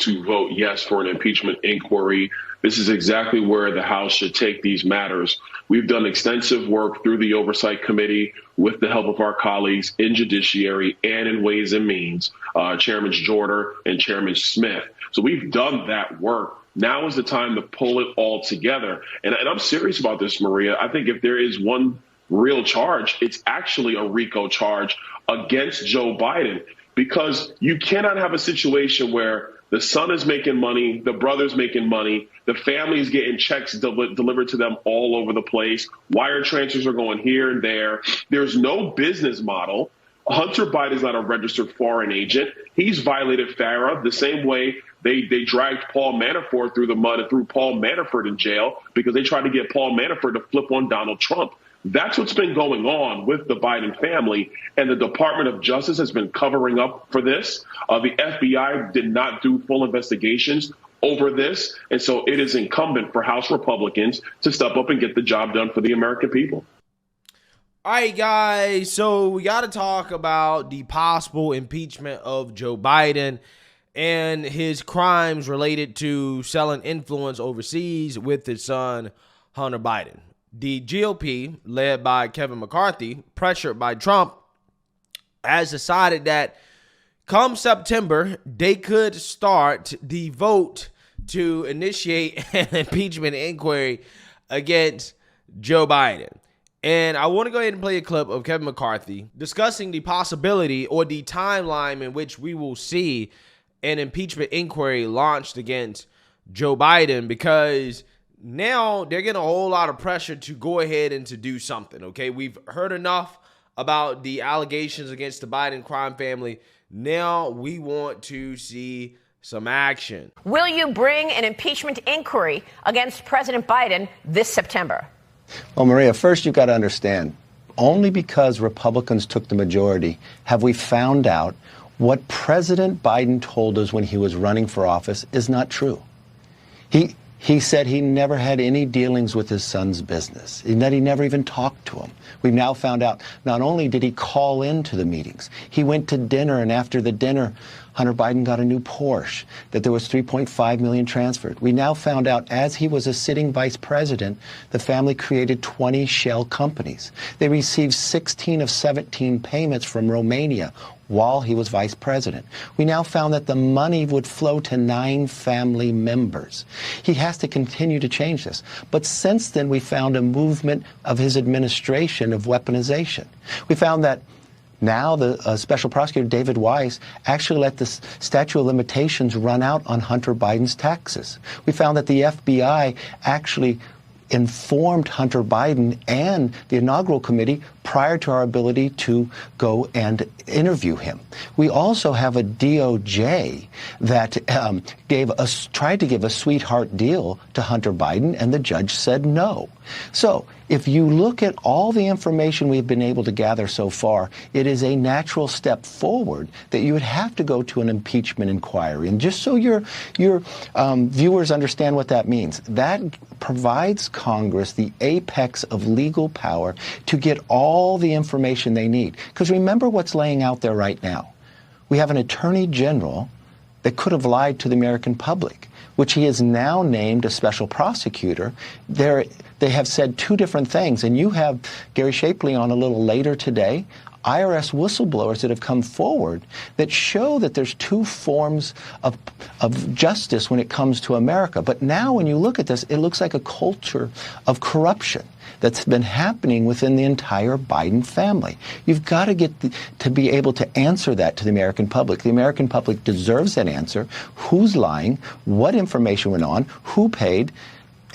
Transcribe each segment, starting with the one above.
to vote yes for an impeachment inquiry. This is exactly where the House should take these matters. We've done extensive work through the Oversight Committee with the help of our colleagues in Judiciary and in Ways and Means, Chairman Jordan and Chairman Smith. So we've done that work. Now is the time to pull it all together. And I'm serious about this, Maria. I think if there is one real charge, it's actually a RICO charge against Joe Biden, because you cannot have a situation where the son is making money, the brother's making money, the family's getting checks delivered to them all over the place. Wire transfers are going here and there. There's no business model. Hunter Biden is not a registered foreign agent. He's violated FARA the same way they dragged Paul Manafort through the mud and threw Paul Manafort in jail because they tried to get Paul Manafort to flip on Donald Trump. That's what's been going on with the Biden family, and the Department of Justice has been covering up for this. The FBI did not do full investigations over this, and so it is incumbent for House Republicans to step up and get the job done for the American people. All right, guys, so we got to talk about the possible impeachment of Joe Biden and his crimes related to selling influence overseas with his son, Hunter Biden. The GOP, led by Kevin McCarthy, pressured by Trump, has decided that come September, they could start the vote to initiate an impeachment inquiry against Joe Biden. And I want to go ahead and play a clip of Kevin McCarthy discussing the possibility or the timeline in which we will see an impeachment inquiry launched against Joe Biden, because now they're getting a whole lot of pressure to go ahead and to do something, okay? We've heard enough about the allegations against the Biden crime family. Now we want to see some action. Will you bring an impeachment inquiry against President Biden this September? Well, Maria, first you've got to understand, only because Republicans took the majority have we found out what President Biden told us when he was running for office is not true. He said he never had any dealings with his son's business, and that he never even talked to him. We've now found out not only did he call into the meetings, he went to dinner, and after the dinner, Hunter Biden got a new Porsche, that there was $3.5 million transferred. We now found out as he was a sitting vice president, the family created 20 shell companies. They received 16 of 17 payments from Romania while he was vice president. We now found that the money would flow to 9 family members. He has to continue to change this. But since then, we found a movement of his administration of weaponization. We found that now the special prosecutor, David Weiss, actually let the statute of limitations run out on Hunter Biden's taxes. We found that the FBI actually informed Hunter Biden and the inaugural committee prior to our ability to go and interview him. We also have a DOJ that tried to give a sweetheart deal to Hunter Biden, and the judge said no. So if you look at all the information we've been able to gather so far, it is a natural step forward that you would have to go to an impeachment inquiry. And just so your viewers understand what that means, that provides Congress the apex of legal power to get all the information they need. Because remember what's laying out there right now. We have an attorney general that could have lied to the American public, which he has now named a special prosecutor. They have said 2 different things, and you have Gary Shapley on a little later today, IRS whistleblowers that have come forward that show that there's 2 forms of justice when it comes to America. But now when you look at this, it looks like a culture of corruption that's been happening within the entire Biden family. You've got to get to be able to answer that to the American public. The American public deserves that answer. Who's lying? What information went on? Who paid?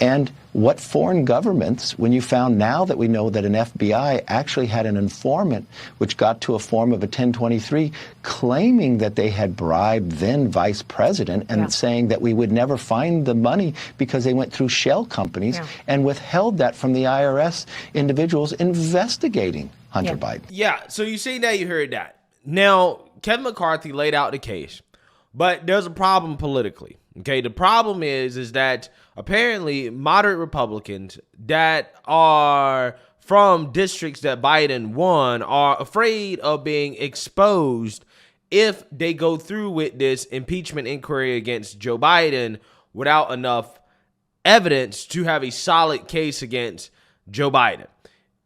And what foreign governments, when you found now that we know that an FBI actually had an informant, which got to a form of a 1023, claiming that they had bribed then vice president and saying that we would never find the money because they went through shell companies and withheld that from the IRS individuals investigating Hunter Biden. Yeah, so you see that, you heard that. Now, Kevin McCarthy laid out the case, but there's a problem politically. Okay, the problem is that apparently moderate Republicans that are from districts that Biden won are afraid of being exposed if they go through with this impeachment inquiry against Joe Biden without enough evidence to have a solid case against Joe Biden.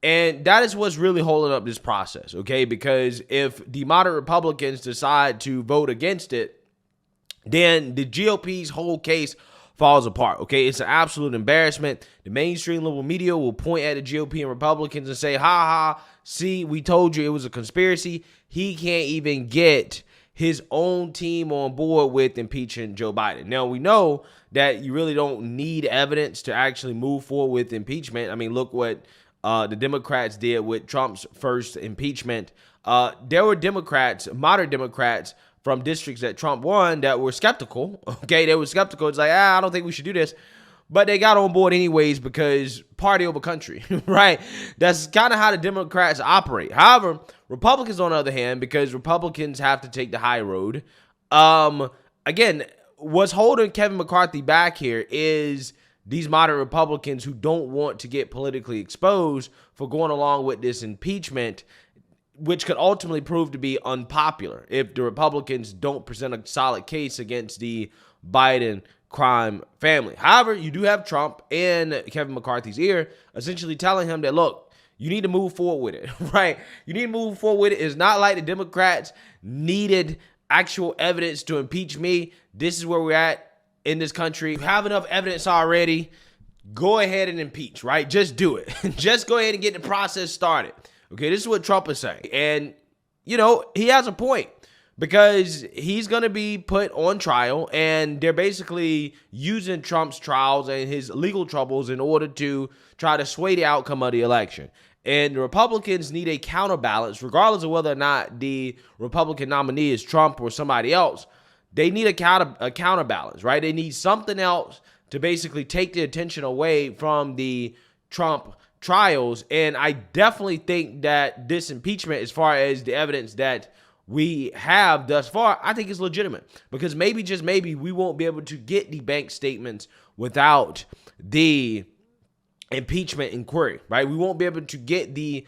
And that is what's really holding up this process, okay? Because if the moderate Republicans decide to vote against it, then the GOP's whole case falls apart, okay? It's an absolute embarrassment. The mainstream liberal media will point at the GOP and Republicans and say, ha ha, see, we told you it was a conspiracy. He can't even get his own team on board with impeaching Joe Biden. Now, we know that you really don't need evidence to actually move forward with impeachment. I mean, look what the Democrats did with Trump's first impeachment. There were Democrats, moderate Democrats, from districts that Trump won that were skeptical. Okay, they were skeptical. It's like, I don't think we should do this. But they got on board anyways because party over country, right? That's kind of how the Democrats operate. However, Republicans, on the other hand, because Republicans have to take the high road, again, what's holding Kevin McCarthy back here is these moderate Republicans who don't want to get politically exposed for going along with this impeachment, which could ultimately prove to be unpopular if the Republicans don't present a solid case against the Biden crime family. However, you do have Trump and Kevin McCarthy's ear essentially telling him that, look, you need to move forward with it, right? You need to move forward with it. It's not like the Democrats needed actual evidence to impeach me. This is where we're at in this country. You have enough evidence already. Go ahead and impeach, right? Just do it. Just go ahead and get the process started. Okay, this is what Trump is saying. And, you know, he has a point because he's going to be put on trial and they're basically using Trump's trials and his legal troubles in order to try to sway the outcome of the election. And the Republicans need a counterbalance, regardless of whether or not the Republican nominee is Trump or somebody else. They need a counterbalance, right? They need something else to basically take the attention away from the Trump trials. And I definitely think that this impeachment, as far as the evidence that we have thus far, I think is legitimate because maybe, just maybe, we won't be able to get the bank statements without the impeachment inquiry, right? We won't be able to get the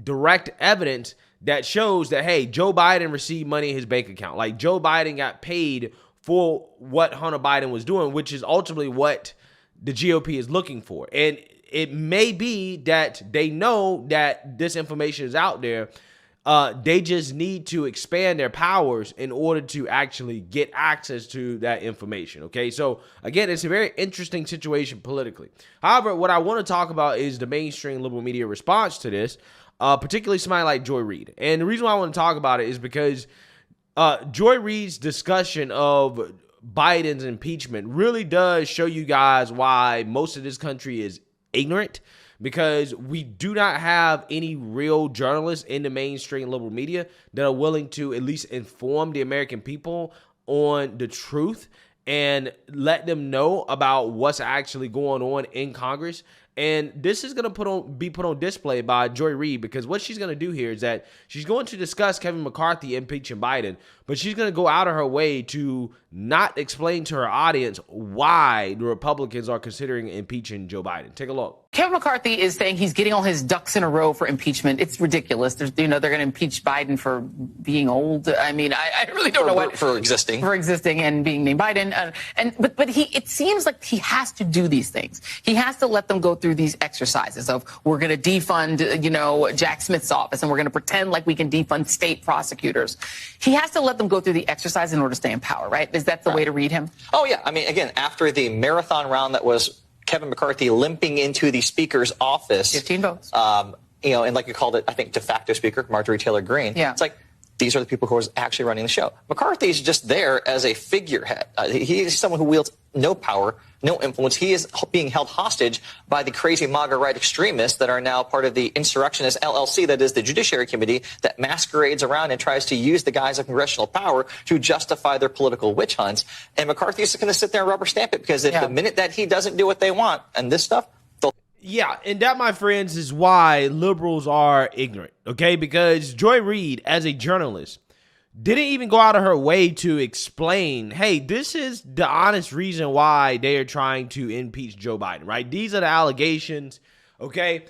direct evidence that shows that, hey, Joe Biden received money in his bank account. Like Joe Biden got paid for what Hunter Biden was doing, which is ultimately what the GOP is looking for. And it may be that they know that this information is out there. They just need to expand their powers in order to actually get access to that information. Okay, so again, it's a very interesting situation politically. However, what I want to talk about is the mainstream liberal media response to this, particularly somebody like Joy Reid. And the reason why I want to talk about it is because Joy Reid's discussion of Biden's impeachment really does show you guys why most of this country is ignorant, because we do not have any real journalists in the mainstream liberal media that are willing to at least inform the American people on the truth and let them know about what's actually going on in Congress. And this is going to be put on display by Joy Reid, because what she's going to do here is that she's going to discuss Kevin McCarthy impeaching Biden, but she's going to go out of her way to not explain to her audience why the Republicans are considering impeaching Joe Biden. Take a look. Kevin McCarthy is saying he's getting all his ducks in a row for impeachment. It's ridiculous. They're going to impeach Biden for being old. I mean, I really don't know what for existing and being named Biden. But it seems like he has to do these things. He has to let them go through these exercises of, we're going to defund, Jack Smith's office, and we're going to pretend like we can defund state prosecutors. He has to let them go through the exercise in order to stay in power, right? Is that the way to read him? Oh, yeah. I mean, again, after the marathon round that was Kevin McCarthy limping into the speaker's office. 15 votes. And like you called it, I think, de facto speaker, Marjorie Taylor Greene. Yeah. It's like, these are the people who are actually running the show. McCarthy's just there as a figurehead. He is someone who wields no power, no influence. He is being held hostage by the crazy MAGA right extremists that are now part of the insurrectionist LLC, that is the Judiciary Committee, that masquerades around and tries to use the guise of congressional power to justify their political witch hunts. And McCarthy is going to sit there and rubber stamp it, because if the minute that he doesn't do what they want and this stuff, yeah, and that, my friends, is why liberals are ignorant, okay? Because Joy Reid, as a journalist, didn't even go out of her way to explain, hey, this is the honest reason why they are trying to impeach Joe Biden, right? These are the allegations, okay?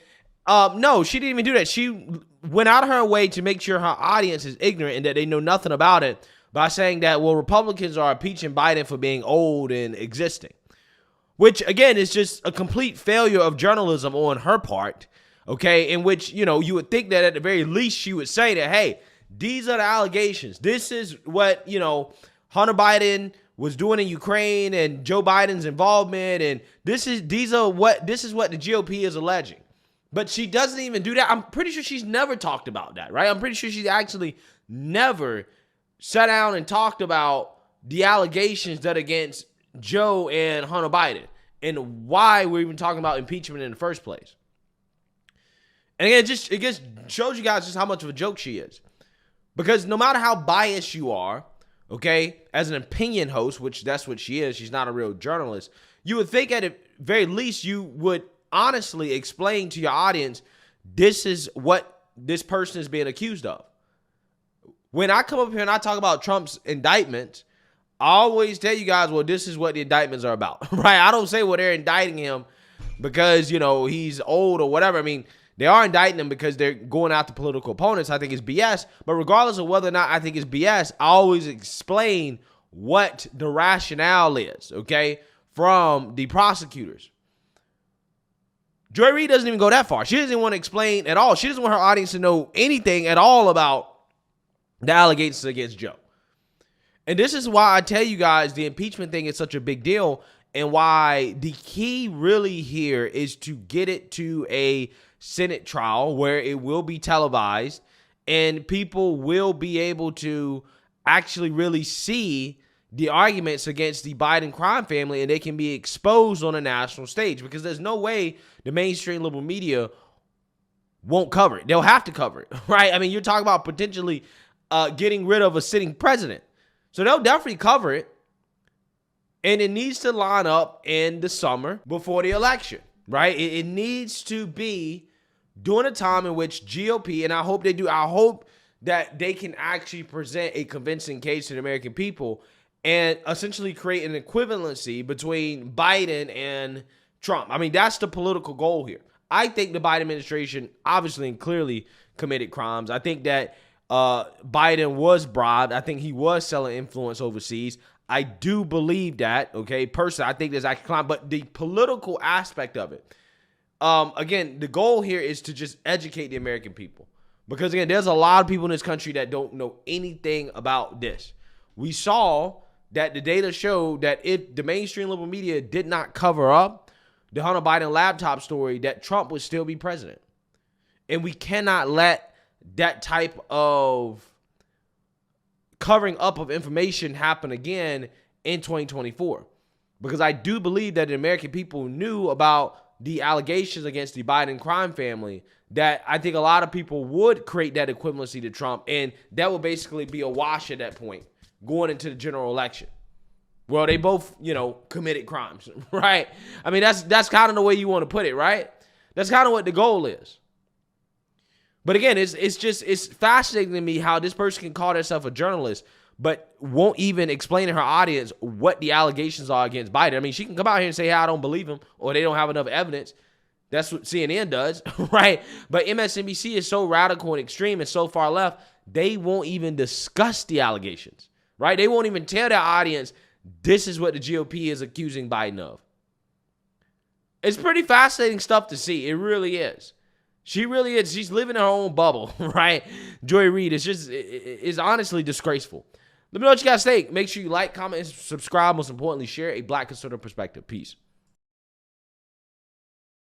No, she didn't even do that. She went out of her way to make sure her audience is ignorant and that they know nothing about it by saying that, well, Republicans are impeaching Biden for being old and existing, which, again, is just a complete failure of journalism on her part, okay, in which, you know, you would think that at the very least she would say that, hey, these are the allegations. This is what, you know, Hunter Biden was doing in Ukraine and Joe Biden's involvement, and this is what the GOP is alleging. But she doesn't even do that. I'm pretty sure she's never talked about that, right? I'm pretty sure she's actually never sat down and talked about the allegations that against Joe and Hunter Biden and why we're even talking about impeachment in the first place. And again, it just shows you guys just how much of a joke she is. Because no matter how biased you are, okay, as an opinion host, which that's what she is, she's not a real journalist, you would think at the very least you would honestly explain to your audience, this is what this person is being accused of. When I come up here and I talk about Trump's indictments, I always tell you guys, well, this is what the indictments are about, right? I don't say, well, they're indicting him because, you know, he's old or whatever. I mean, they are indicting him because they're going after political opponents. I think it's BS. But regardless of whether or not I think it's BS, I always explain what the rationale is, okay, from the prosecutors. Joy Reid doesn't even go that far. She doesn't even want to explain at all. She doesn't want her audience to know anything at all about the allegations against Joe. And this is why I tell you guys the impeachment thing is such a big deal and why the key really here is to get it to a Senate trial where it will be televised and people will be able to actually really see the arguments against the Biden crime family and they can be exposed on a national stage because there's no way the mainstream liberal media won't cover it. They'll have to cover it, right? I mean, you're talking about potentially getting rid of a sitting president. So they'll definitely cover it. And it needs to line up in the summer before the election, right? It needs to be during a time in which GOP, and I hope they do, I hope that they can actually present a convincing case to the American people and essentially create an equivalency between Biden and Trump. I mean, that's the political goal here. I think the Biden administration obviously and clearly committed crimes. I think that Biden was bribed. I think he was selling influence overseas. I do believe that, okay? Personally, I think there's actually crime, but the political aspect of it, again, the goal here is to just educate the American people. Because, again, there's a lot of people in this country that don't know anything about this. We saw that the data showed that if the mainstream liberal media did not cover up the Hunter Biden laptop story, that Trump would still be president. And we cannot let that type of covering up of information happen again in 2024. Because I do believe that the American people knew about the allegations against the Biden crime family, that I think a lot of people would create that equivalency to Trump, and that would basically be a wash at that point going into the general election. Well, they both, you know, committed crimes, right? I mean, that's kind of the way you want to put it, right? That's kind of what the goal is. But again, it's fascinating to me how this person can call herself a journalist, but won't even explain to her audience what the allegations are against Biden. I mean, she can come out here and say, hey, I don't believe him, or they don't have enough evidence. That's what CNN does, right? But MSNBC is so radical and extreme and so far left, they won't even discuss the allegations, right? They won't even tell their audience, this is what the GOP is accusing Biden of. It's pretty fascinating stuff to see. It really is. She really is. She's living in her own bubble, right? Joy Reid is honestly disgraceful. Let me know what you guys think. Make sure you like, comment, and subscribe. Most importantly, share a Black conservative perspective. Peace.